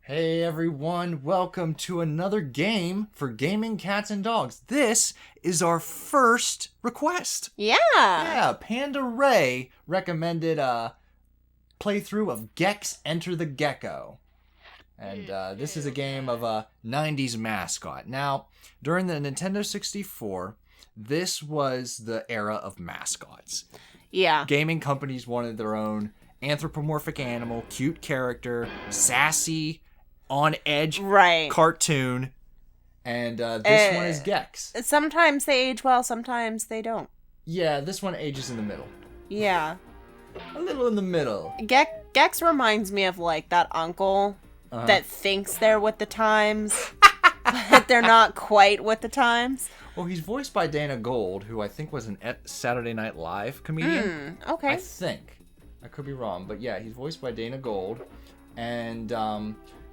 Hey everyone, welcome to another game for Gaming Cats and Dogs. This is our first request. Yeah. Yeah, PandaRay recommended a playthrough of Gex Enter the Gecko. And this is a game of a 90s mascot. Now, during the Nintendo 64, this was the era of mascots. Yeah. Gaming companies wanted their own anthropomorphic animal, cute character, sassy, on edge cartoon, and this one is Gex. Sometimes they age well, sometimes they don't. Yeah, this one ages in the middle. Yeah. A little in the middle. Gex reminds me of like that uncle that thinks they're with the times, but they're not quite with the times. Well, he's voiced by Dana Gold, who I think was an Saturday Night Live comedian. Okay. I think. I could be wrong, but yeah, he's voiced by Dana Gold. And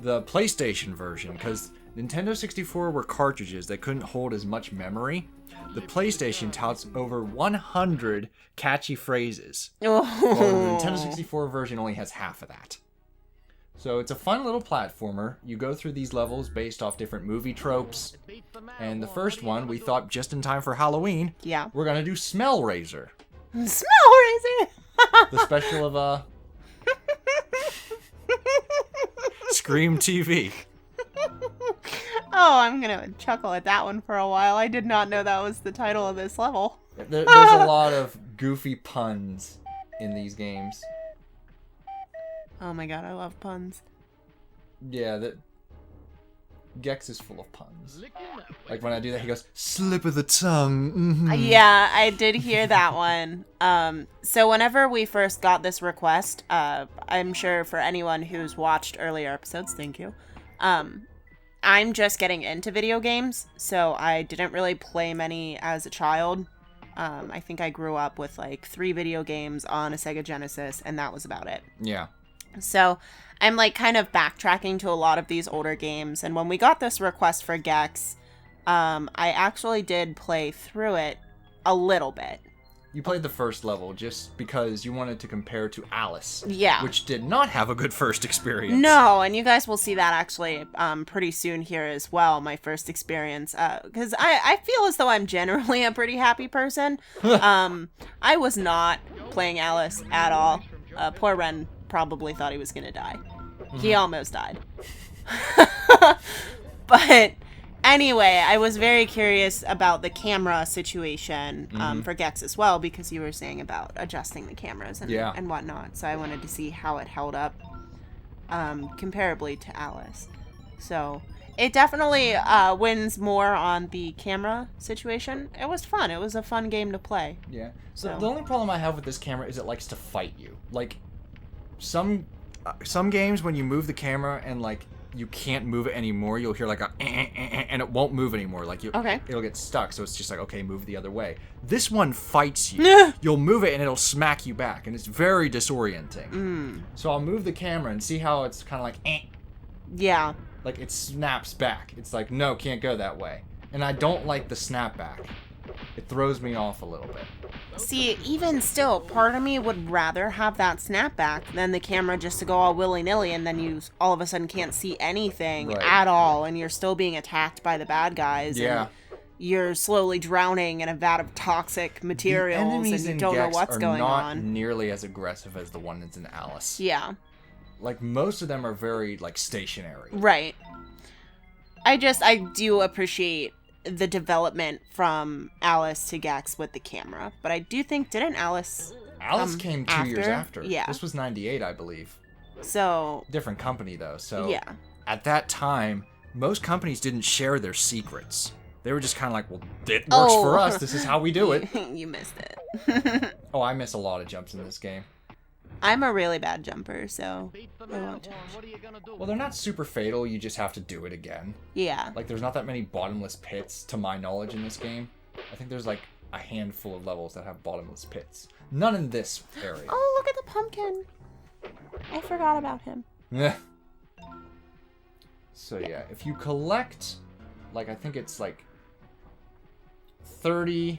the PlayStation version, because Nintendo 64 were cartridges that couldn't hold as much memory. The PlayStation touts over 100 catchy phrases. Well, the Nintendo 64 version only has half of that. So it's a fun little platformer. You go through these levels based off different movie tropes. And the first one, we thought just in time for Halloween, we're going to do Smellraiser. Smellraiser! The special of Scream TV. Oh, I'm going to chuckle at that one for a while. I did not know that was the title of this level. There's a lot of goofy puns in these games. Oh my god, I love puns. Yeah, Gex is full of puns. Like when I do that, he goes, slip of the tongue. Mm-hmm. Yeah, I did hear that one. So whenever we first got this request, I'm sure for anyone who's watched earlier episodes, thank you. I'm just getting into video games, so I didn't really play many as a child. I think I grew up with like 3 video games on a Sega Genesis, and that was about it. Yeah. So I'm like kind of backtracking to a lot of these older games. And when we got this request for Gex, I actually did play through it a little bit. You played the first level just because you wanted to compare to Alice. Yeah. Which did not have a good first experience. No, and you guys will see that actually pretty soon here as well, my first experience. Because I feel as though I'm generally a pretty happy person. I was not playing Alice at all. Poor Ren probably thought he was gonna die. He almost died. But anyway, I was very curious about the camera situation for Gex as well, because you were saying about adjusting the cameras and whatnot. So I wanted to see how it held up comparably to Alice. So it definitely wins more on the camera situation. It was fun. It was a fun game to play. Yeah. So the only problem I have with this camera is it likes to fight you. Like some games when you move the camera and like you can't move it anymore, you'll hear like a and it won't move anymore. Like it'll get stuck. So it's just like, okay, move the other way. This one fights you. You'll move it and it'll smack you back, and it's very disorienting. So I'll move the camera and see how it's kind of like Yeah. Like it snaps back. It's like, no, can't go that way. And I don't like the snapback. It throws me off a little bit. See, even still, part of me would rather have that snapback than the camera just to go all willy-nilly and then you all of a sudden can't see anything at all, and you're still being attacked by the bad guys. Yeah. And you're slowly drowning in a vat of toxic materials and you don't know what's going on. Not nearly as aggressive as the one that's in Alice. Yeah. Like, most of them are very, like, stationary. Right. I do appreciate the development from Alice to Gex with the camera, but I do think, didn't Alice came 2 years after. Yeah. This was 98, I believe. So different company though. So yeah. At that time, most companies didn't share their secrets. They were just kind of like, well, it works for us. This is how we do it. You missed it. Oh, I miss a lot of jumps in this game. I'm a really bad jumper, so I won't touch. Well, they're not super fatal. You just have to do it again. Yeah. Like, there's not that many bottomless pits, to my knowledge, in this game. I think there's, like, a handful of levels that have bottomless pits. None in this area. Oh, look at the pumpkin. I forgot about him. Yeah. So, yeah, if you collect, like, I think it's, like, 30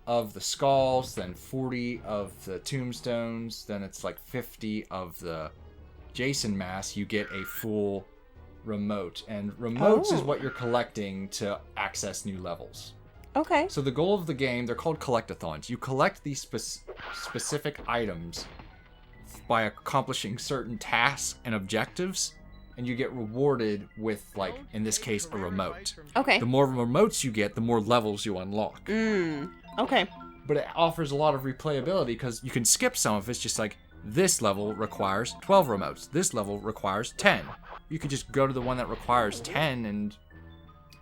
of the skulls, then 40 of the tombstones, then it's like 50 of the Jason mask, you get a full remote. And remotes is what you're collecting to access new levels. Okay. So the goal of the game, they're called collectathons. You collect these specific items by accomplishing certain tasks and objectives, and you get rewarded with, like, in this case, a remote. Okay. The more remotes you get, the more levels you unlock. Okay. But it offers a lot of replayability because you can skip some of it. It's just like, this level requires 12 remotes. This level requires 10. You could just go to the one that requires 10 and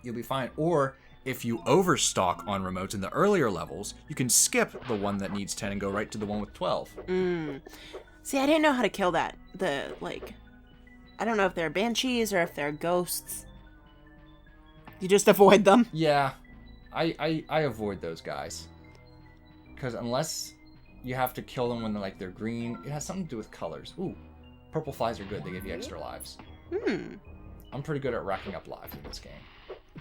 you'll be fine. Or if you overstock on remotes in the earlier levels, you can skip the one that needs 10 and go right to the one with 12. See, I didn't know how to kill that. I don't know if they're banshees or if they're ghosts. You just avoid them? Yeah, I avoid those guys. Because unless you have to kill them when they're green, it has something to do with colors. Ooh, purple flies are good. They give you extra lives. I'm pretty good at racking up lives in this game.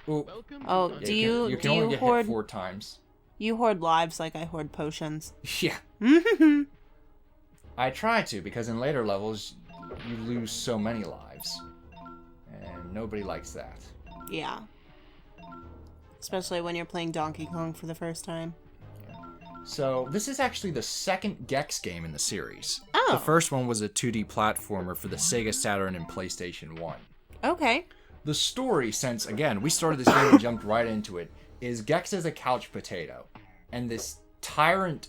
Ooh. Oh, yeah, you can only get hit 4 times. You hoard lives like I hoard potions. Yeah. I try to, because in later levels, you lose so many lives. And nobody likes that. Yeah. Especially when you're playing Donkey Kong for the first time. Yeah. So, this is actually the second Gex game in the series. Oh. The first one was a 2D platformer for the Sega Saturn and PlayStation 1. Okay. The story, since, again, we started this game and jumped right into it, is Gex is a couch potato. And this tyrant,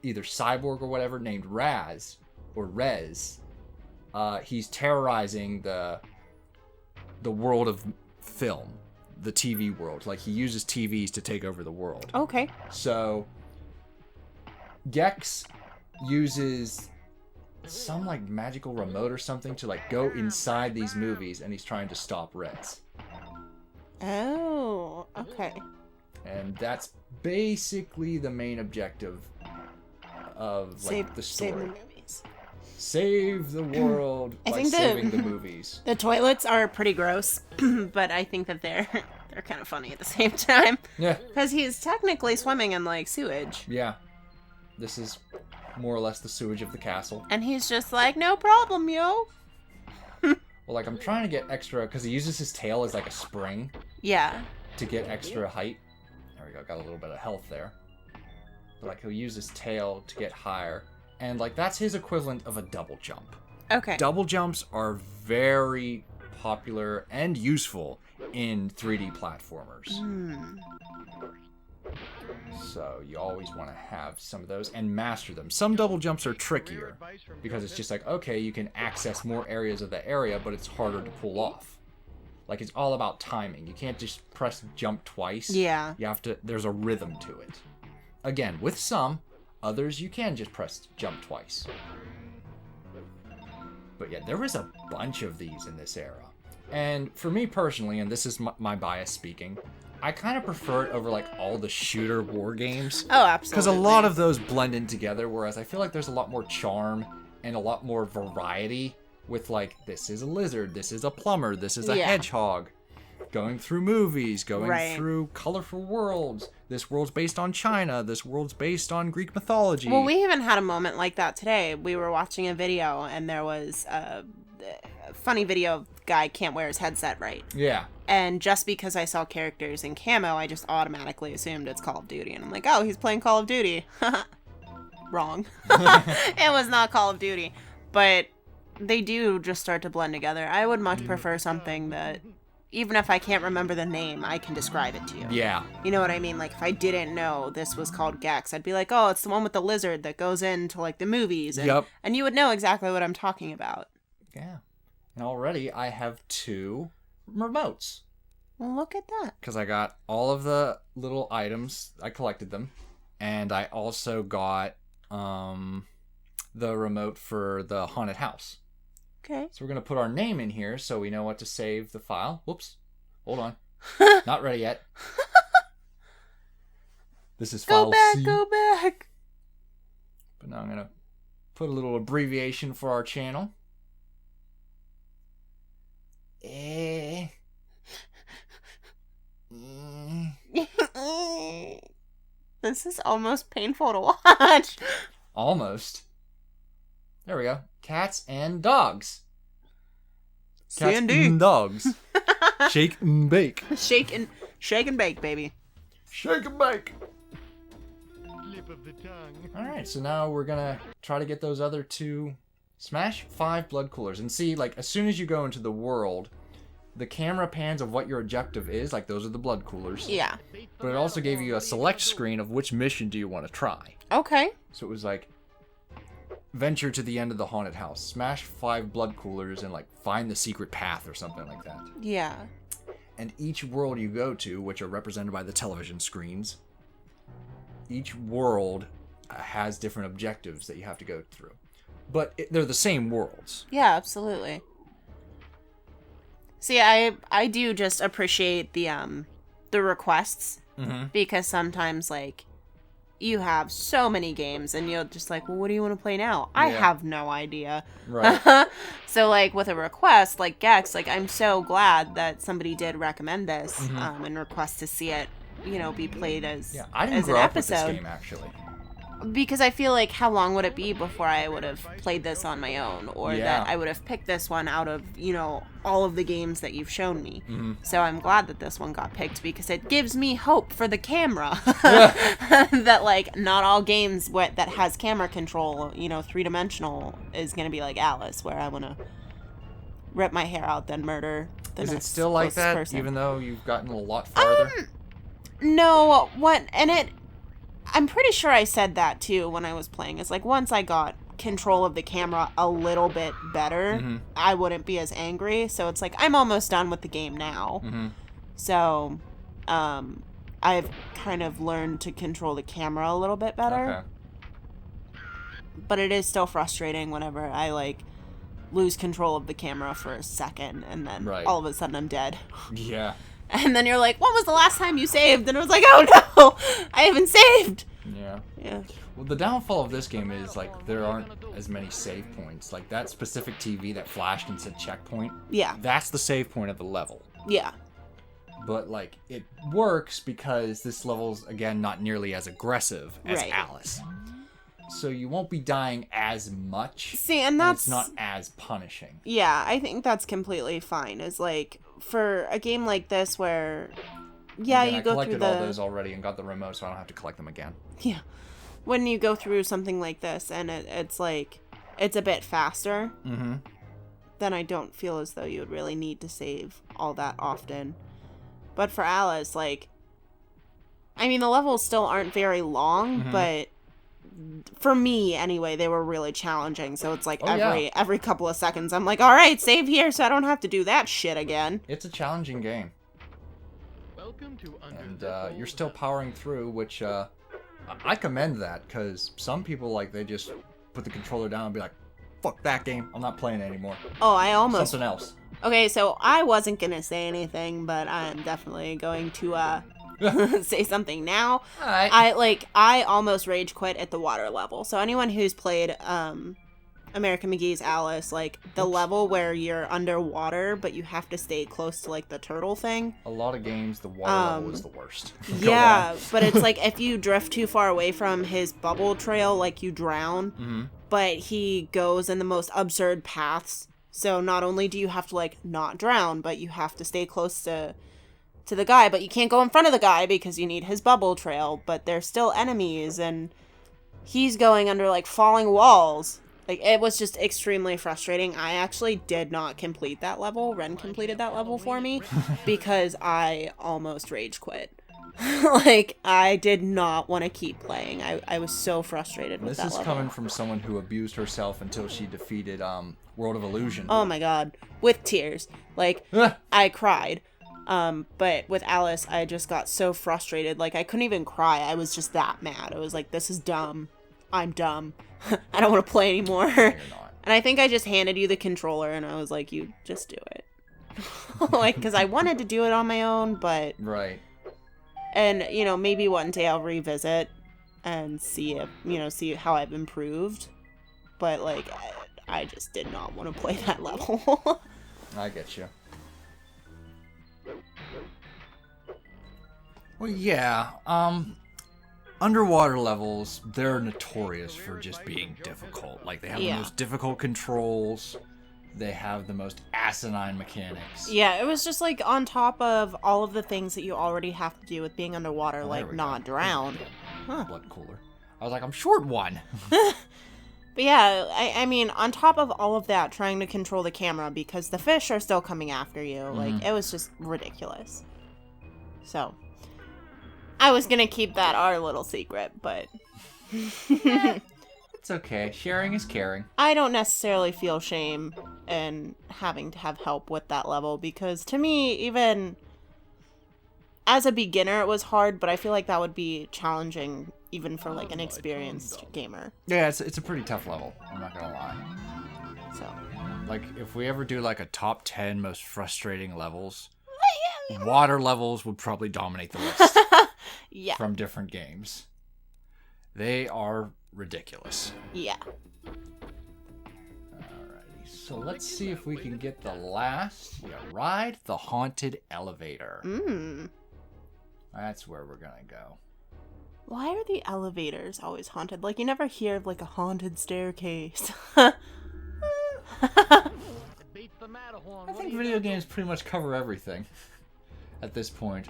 either cyborg or whatever, named Raz, or Rez, he's terrorizing the world of film, the TV world. Like, he uses TVs to take over the world. Okay. So, Gex uses some, magical remote or something to, go inside these movies, and he's trying to stop Rez. Oh, okay. And that's basically the main objective of, the story. Save the movies. Save the world by saving the movies. The toilets are pretty gross, but I think that they're kind of funny at the same time. Yeah. Because he's technically swimming in, sewage. Yeah. This is more or less the sewage of the castle. And he's just like, no problem, yo. Well, I'm trying to get extra, because he uses his tail as, a spring. Yeah. To get extra height. There we go, got a little bit of health there. But, he'll use his tail to get higher. And, that's his equivalent of a double jump. Okay. Double jumps are very popular and useful in 3D platformers. So you always want to have some of those and master them. Some double jumps are trickier because it's just okay, you can access more areas of the area, but it's harder to pull off. It's all about timing. You can't just press jump twice. Yeah. You have to, there's a rhythm to it. Again, with some, others you can just press jump twice. But yeah, there is a bunch of these in this era. And for me personally, and this is my bias speaking, I kind of prefer it over all the shooter war games. Oh, absolutely. Because a lot of those blend in together, whereas I feel like there's a lot more charm and a lot more variety with this is a lizard, this is a plumber, this is a hedgehog. Going through movies, going through colorful worlds. This world's based on China. This world's based on Greek mythology. Well, we even had a moment like that today. We were watching a video, and there was a funny video of guy can't wear his headset right. Yeah. And just because I saw characters in camo, I just automatically assumed it's Call of Duty. And I'm like, oh, he's playing Call of Duty. Wrong. It was not Call of Duty. But they do just start to blend together. I would much prefer something that, even if I can't remember the name, I can describe it to you. Yeah. You know what I mean? If I didn't know this was called Gex, I'd be like, oh, it's the one with the lizard that goes into, the movies. And, yep. And you would know exactly what I'm talking about. Yeah. And already I have 2 remotes. Well, look at that. Because I got all of the little items. I collected them. And I also got the remote for the haunted house. Okay. So we're going to put our name in here so we know what to save the file. Whoops. Hold on. Not ready yet. This is file C. Go back. But now I'm going to put a little abbreviation for our channel. This is almost painful to watch. Almost. There we go. Cats and dogs. Cats and dogs. Shake and bake. Shake and bake, baby. Shake and bake. Slip of the tongue. Alright, so now we're gonna try to get those other two. Smash 5 blood coolers. And see, like, as soon as you go into the world, the camera pans of what your objective is. Like, those are the blood coolers. Yeah. But it also gave you a select screen of which mission do you want to try. Okay. So it was like, venture to the end of the haunted house. Smash 5 blood coolers and, like, find the secret path or something like that. Yeah. And each world you go to, which are represented by the television screens, each world has different objectives that you have to go through. But they're the same worlds. Yeah, absolutely. See, I do just appreciate the requests, because sometimes, like, you have so many games and you're just like, well, what do you want to play now? I have no idea. Right. So, like, with a request like Gex, like, I'm so glad that somebody did recommend this and request to see it, you know, be played as I didn't as grow an up with episode. this game, actually. Because I feel like, how long would it be before I would have played this on my own? Or that I would have picked this one out of, you know, all of the games that you've shown me. So I'm glad that this one got picked, because it gives me hope for the camera. That, like, not all games that has camera control, you know, 3-dimensional, is going to be like Alice, where I want to rip my hair out, then murder the Is it next still like closest that, person. even though you've gotten a lot farther? No, I'm pretty sure I said that too when I was playing. It's like, once I got control of the camera a little bit better, I wouldn't be as angry. So it's like, I'm almost done with the game now. So, I've kind of learned to control the camera a little bit better. Okay. But it is still frustrating whenever I, like, lose control of the camera for a second and then all of a sudden I'm dead. Yeah. And then you're like, when was the last time you saved? And I was like, oh no, I haven't saved. Yeah. Yeah. Well, the downfall of this game is, like, there aren't as many save points. Like, that specific TV that flashed and said checkpoint. Yeah. That's the save point of the level. Yeah. But, like, it works because this level's, again, not nearly as aggressive as Alice. So you won't be dying as much. See, and that's... it's not as punishing. Yeah, I think that's completely fine. Is like, for a game like this where... Yeah, you go through I collected all those already and got the remote, so I don't have to collect them again. Yeah. When you go through something like this and it's like, it's a bit faster, then I don't feel as though you would really need to save all that often. But for Alice, like... I mean, the levels still aren't very long, but... For me, anyway, they were really challenging. So it's like every couple of seconds, I'm like, all right, save here so I don't have to do that shit again. It's a challenging game. Welcome to and you're still powering through, which I commend that, because some people, like, they just put the controller down and be like, fuck that game, I'm not playing it anymore. Oh, I almost... Something else. Okay, so I wasn't going to say anything, but I'm definitely going to say something now. All right. I almost rage quit at the water level. So anyone who's played American McGee's Alice, like, the level where you're underwater, but you have to stay close to, like, the turtle thing. A lot of games, the water level is the worst. Yeah, but it's like, if you drift too far away from his bubble trail, like, you drown. But he goes in the most absurd paths. So not only do you have to, like, not drown, but you have to stay close to the guy, but you can't go in front of the guy because you need his bubble trail, but they're still enemies, and he's going under, like, falling walls. Like, it was just extremely frustrating. I actually did not complete that level. Ren completed that level for me because I almost rage quit. Like, I did not want to keep playing. I was so frustrated with that level. This is coming from someone who abused herself until she defeated World of Illusion. Oh my god. With tears. Like, I cried. But with Alice, I just got so frustrated. Like, I couldn't even cry. I was just that mad. I was like, this is dumb. I'm dumb. I don't want to play anymore. No, you're not. And I think I just handed you the controller, and I was like, you just do it. Like, because I wanted to do it on my own, but... Right. And, you know, maybe one day I'll revisit and see if, you know, see how I've improved. But, like, I just did not want to play that level. I get you. Well, yeah. underwater levels, they're notorious for just being difficult. Like, they have the most difficult controls. They have the most asinine mechanics. Yeah, it was just like on top of all of the things that you already have to do with being underwater, like not drown. Huh. Blood cooler. I was like, I'm short one. But yeah, I mean, on top of all of that, trying to control the camera because the fish are still coming after you, like, it was just ridiculous. So, I was gonna keep that our little secret, but... It's okay. Sharing is caring. I don't necessarily feel shame in having to have help with that level, because to me, even as a beginner, it was hard, but I feel like that would be challenging even for, like, an experienced gamer. Yeah, it's a pretty tough level. I'm not gonna lie. So, like, if we ever do, like, a top 10 most frustrating levels, water levels would probably dominate the list. Yeah. From different games. They are ridiculous. Yeah. Alrighty, so let's see if we can get the last. Yeah, ride the haunted elevator. That's where we're gonna go. Why are the elevators always haunted? Like, you never hear of, like, a haunted staircase. I think video games pretty much cover everything at this point.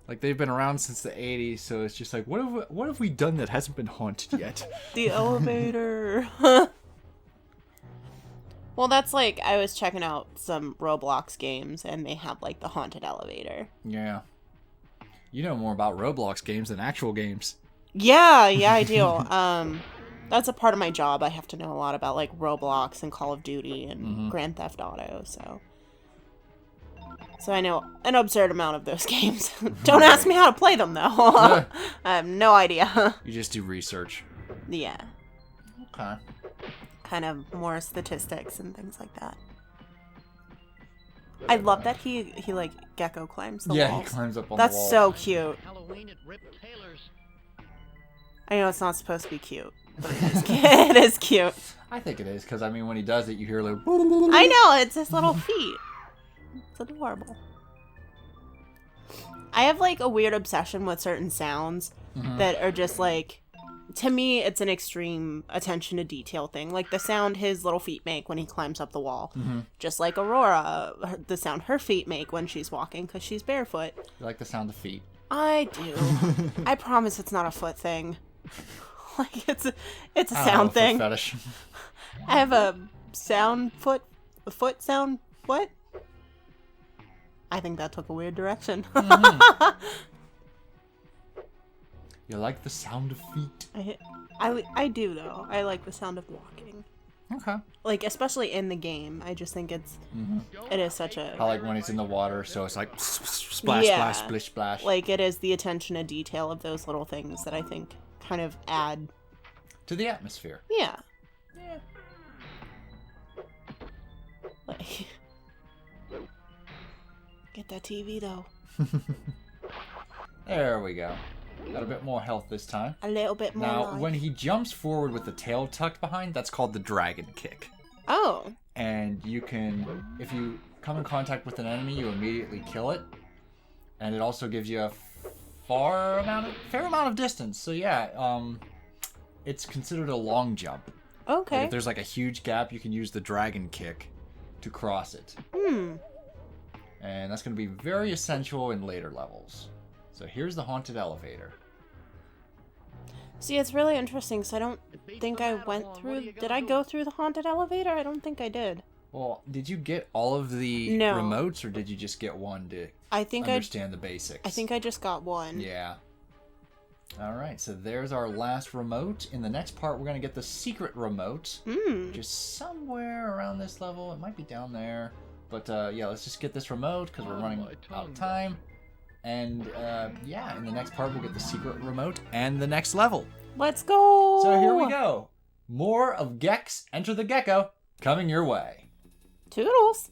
Like, they've been around since the 80s, so it's just like, what have we done that hasn't been haunted yet? The elevator. Well, that's like, I was checking out some Roblox games, and they have, like, the haunted elevator. Yeah. You know more about Roblox games than actual games. Yeah, I do. That's a part of my job. I have to know a lot about, like, Roblox and Call of Duty and Grand Theft Auto, so I know an absurd amount of those games. Don't ask me how to play them, though. I have no idea. You just do research. Yeah. Okay. Kind of more statistics and things like that. I love that he like, Gecko climbs the walls. Yeah, he climbs up on That's the wall. so cute. Halloween at Rip Taylor's. I know it's not supposed to be cute, but it is cute. It is cute. I think it is, because, I mean, when he does it, you hear like... I know, it's his little feet. It's adorable. I have, like, a weird obsession with certain sounds that are just, like... To me, it's an extreme attention to detail thing. Like the sound his little feet make when he climbs up the wall. Just like Aurora, the sound her feet make when she's walking because she's barefoot. You like the sound of feet? I do. I promise it's not a foot thing. Like, it's a sound thing. Fetish. I have a foot sound, what? I think that took a weird direction. You like the sound of feet? I do, though. I like the sound of walking. Okay. Like, especially in the game. I just think it is such a... I like when it's in the water, so it's like splash, splash, splish, splash. Like, it is the attention to detail of those little things that I think kind of add... to the atmosphere. Yeah. Like... Get that TV, though. There we go. Got a bit more health this time. A little bit more Now, life. when he jumps forward with the tail tucked behind, that's called the dragon kick. Oh. And you can, if you come in contact with an enemy, you immediately kill it. And it also gives you a fair amount of distance. So yeah, it's considered a long jump. Okay. Like if there's like a huge gap, you can use the dragon kick to cross it. And that's going to be very essential in later levels. So here's the haunted elevator. See, it's really interesting because I don't think I went through... Did I go through the haunted elevator? I don't think I did. Well, did you get all of the remotes, or did you just get one to understand the basics? I think I just got one. Yeah. Alright, so there's our last remote. In the next part, we're going to get the secret remote. Which is somewhere around this level. It might be down there. But yeah, let's just get this remote because we're running out of time. And yeah, in the next part, we'll get the secret remote and the next level. Let's go! So here we go. More of Gex Enter the Gecko coming your way. Toodles!